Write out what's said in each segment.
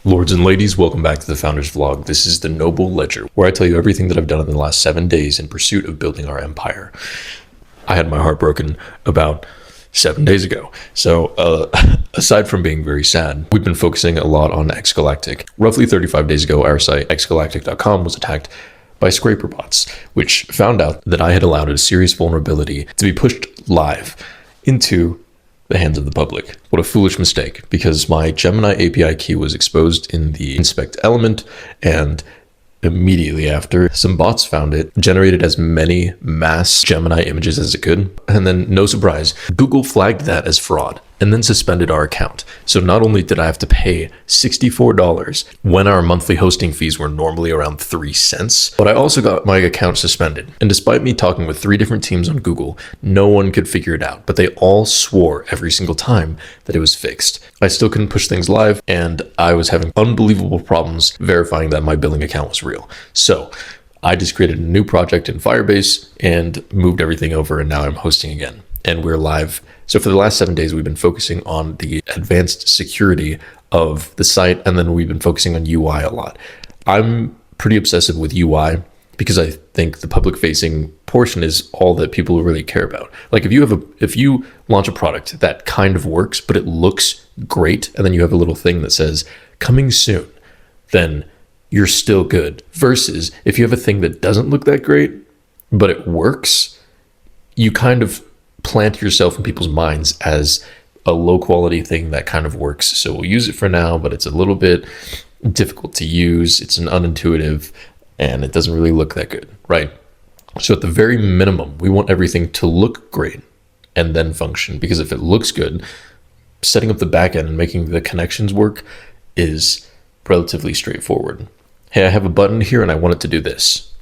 Lords and ladies, welcome back to the Founders Vlog. This is the Noble Ledger, where I tell you everything that I've done in the last 7 days in pursuit of building our empire. I had my heart broken about 7 days ago. So aside from being very sad, we've been focusing a lot on Xgalactic. Roughly 35 days ago, our site, xgalactic.com, was attacked by scraper bots, which found out that I had allowed a serious vulnerability to be pushed live into the hands of the public. What a foolish mistake, because my Gemini API key was exposed in the inspect element, and immediately after, some bots found it, generated as many mass Gemini images as it could, and then, no surprise, Google flagged that as fraud and then suspended our account. So not only did I have to pay $64 when our monthly hosting fees were normally around 3 cents, but I also got my account suspended. And despite me talking with 3 different teams on Google, no one could figure it out, but they all swore every single time that it was fixed. I still couldn't push things live, and I was having unbelievable problems verifying that my billing account was real. So I just created a new project in Firebase and moved everything over, and now I'm hosting again. And we're live. So for the last 7 days, we've been focusing on the advanced security of the site, and then we've been focusing on UI a lot. I'm pretty obsessive with UI because I think the public-facing portion is all that people really care about. Like if you launch a product that kind of works, but it looks great, and then you have a little thing that says "coming soon," then you're still good. Versus if you have a thing that doesn't look that great, but it works, you kind of plant yourself in people's minds as a low quality thing that kind of works. So we'll use it for now, but it's a little bit difficult to use. It's an unintuitive and it doesn't really look that good, right? So at the very minimum, we want everything to look great and then function, because if it looks good, setting up the backend and making the connections work is relatively straightforward. Hey, I have a button here and I want it to do this.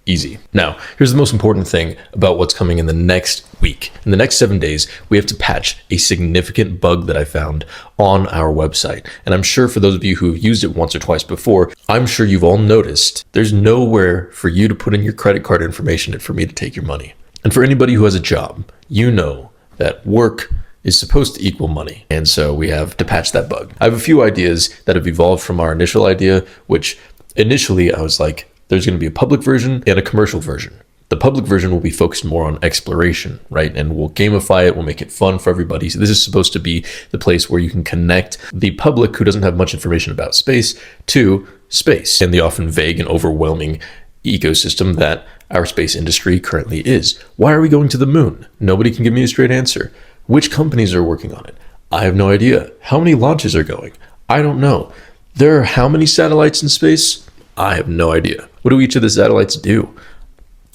Easy. Now, here's the most important thing about what's coming in the next week. In the next 7 days, we have to patch a significant bug that I found on our website. And I'm sure for those of you who've used it once or twice before, I'm sure you've all noticed there's nowhere for you to put in your credit card information and for me to take your money. And for anybody who has a job, you know that work is supposed to equal money. And so we have to patch that bug. I have a few ideas that have evolved from our initial idea, which initially I was like, there's going to be a public version and a commercial version. The public version will be focused more on exploration, right? And we'll gamify it, we'll make it fun for everybody. So this is supposed to be the place where you can connect the public who doesn't have much information about space to space and the often vague and overwhelming ecosystem that our space industry currently is. Why are we going to the moon? Nobody can give me a straight answer. Which companies are working on it? I have no idea. How many launches are going? I don't know. There are how many satellites in space? I have no idea. What do each of the satellites do?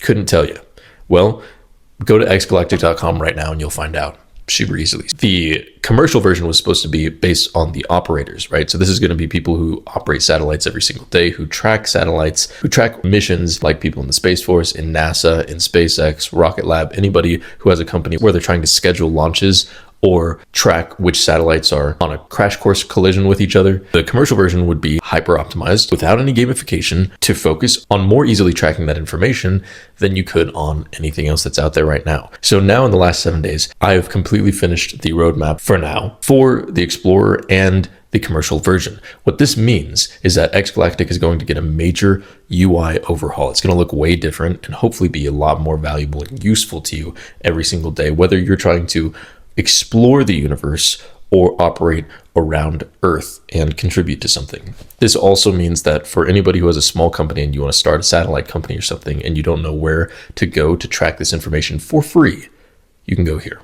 Couldn't tell you. Well, go to xgalactic.com right now and you'll find out super easily. The commercial version was supposed to be based on the operators, right? So this is going to be people who operate satellites every single day, who track satellites, who track missions, like people in the Space Force, in NASA, in SpaceX, Rocket Lab, anybody who has a company where they're trying to schedule launches or track which satellites are on a crash course collision with each other. The commercial version would be hyper optimized without any gamification to focus on more easily tracking that information than you could on anything else that's out there right now. So now in the last 7 days, I have completely finished the roadmap for now for the Explorer and the commercial version. What this means is that Xgalactic is going to get a major UI overhaul. It's going to look way different and hopefully be a lot more valuable and useful to you every single day, whether you're trying to explore the universe or operate around Earth and contribute to something. This also means that for anybody who has a small company and you want to start a satellite company or something and you don't know where to go to track this information for free, you can go here.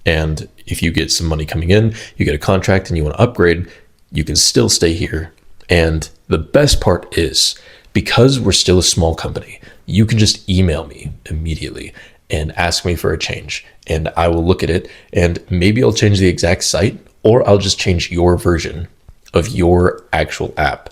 And if you get some money coming in, you get a contract and you want to upgrade, you can still stay here. And the best part is, because we're still a small company, you can just email me immediately and ask me for a change, and I will look at it, and maybe I'll change the exact site, or I'll just change your version of your actual app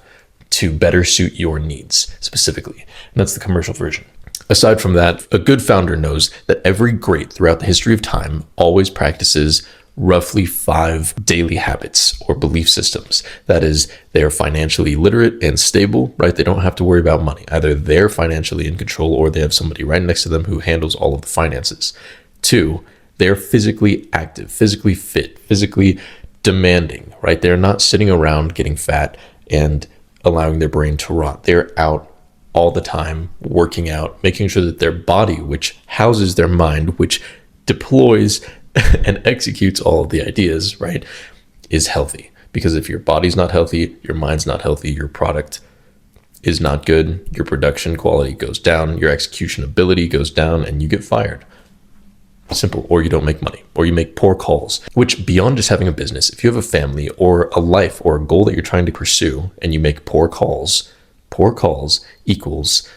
to better suit your needs specifically. And that's the commercial version. Aside from that, a good founder knows that every great throughout the history of time always practices roughly 5 daily habits or belief systems. That is, they are financially literate and stable, right? They don't have to worry about money. Either they're financially in control or they have somebody right next to them who handles all of the finances. 2, they're physically active, physically fit, physically demanding, right? They're not sitting around getting fat and allowing their brain to rot. They're out all the time, working out, making sure that their body, which houses their mind, which deploys and executes all of the ideas, right, is healthy. Because if your body's not healthy, your mind's not healthy, your product is not good, your production quality goes down, your execution ability goes down, and you get fired. Simple. Or you don't make money, or you make poor calls, which beyond just having a business, if you have a family or a life or a goal that you're trying to pursue and you make poor calls equals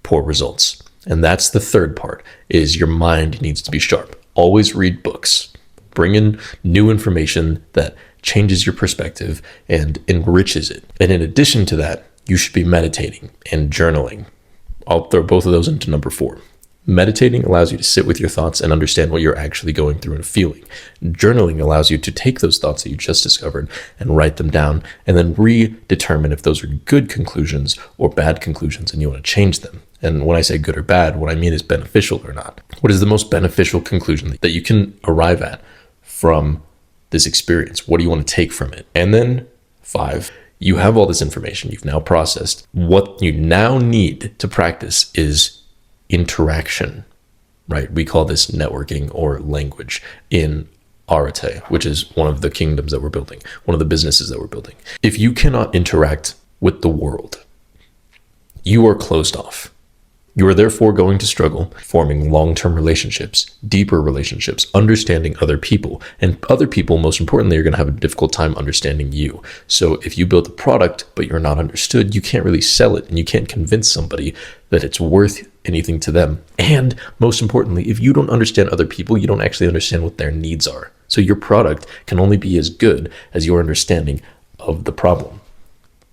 poor results. And that's the third part, is your mind needs to be sharp. Always read books. Bring in new information that changes your perspective and enriches it. And in addition to that, you should be meditating and journaling. I'll throw both of those into number 4. Meditating allows you to sit with your thoughts and understand what you're actually going through and feeling. Journaling allows you to take those thoughts that you just discovered and write them down, and then redetermine if those are good conclusions or bad conclusions and you want to change them. And when I say good or bad, what I mean is beneficial or not. What is the most beneficial conclusion that you can arrive at from this experience? What do you want to take from it? And then 5, you have all this information you've now processed. What you now need to practice is interaction, right? We call this networking or language in Arete, which is one of the kingdoms that we're building, one of the businesses that we're building. If you cannot interact with the world, you are closed off. You are therefore going to struggle forming long-term relationships, deeper relationships, understanding other people. And other people, most importantly, are going to have a difficult time understanding you. So if you build a product, but you're not understood, you can't really sell it, and you can't convince somebody that it's worth anything to them. And most importantly, if you don't understand other people, you don't actually understand what their needs are. So your product can only be as good as your understanding of the problem.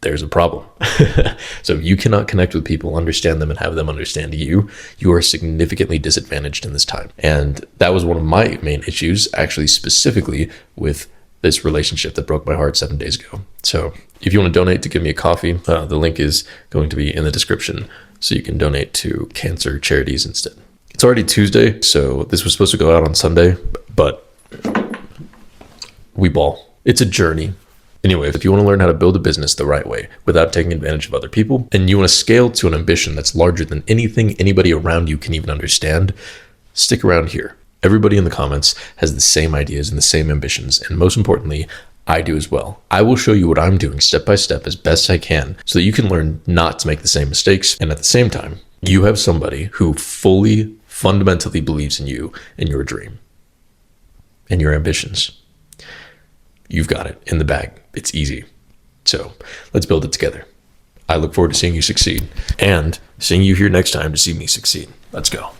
There's a problem. So if you cannot connect with people, understand them, and have them understand you, you are significantly disadvantaged in this time. And that was one of my main issues, actually, specifically with this relationship that broke my heart 7 days ago. So if you want to donate to give me a coffee, the link is going to be in the description, so you can donate to cancer charities instead. It's already Tuesday, so this was supposed to go out on Sunday, but we ball. It's a journey. Anyway, if you want to learn how to build a business the right way without taking advantage of other people, and you want to scale to an ambition that's larger than anything anybody around you can even understand, stick around here. Everybody in the comments has the same ideas and the same ambitions, and most importantly, I do as well. I will show you what I'm doing step by step as best I can so that you can learn not to make the same mistakes, and at the same time, you have somebody who fully, fundamentally believes in you and your dream and your ambitions. You've got it in the bag. It's easy. So let's build it together. I look forward to seeing you succeed and seeing you here next time to see me succeed. Let's go.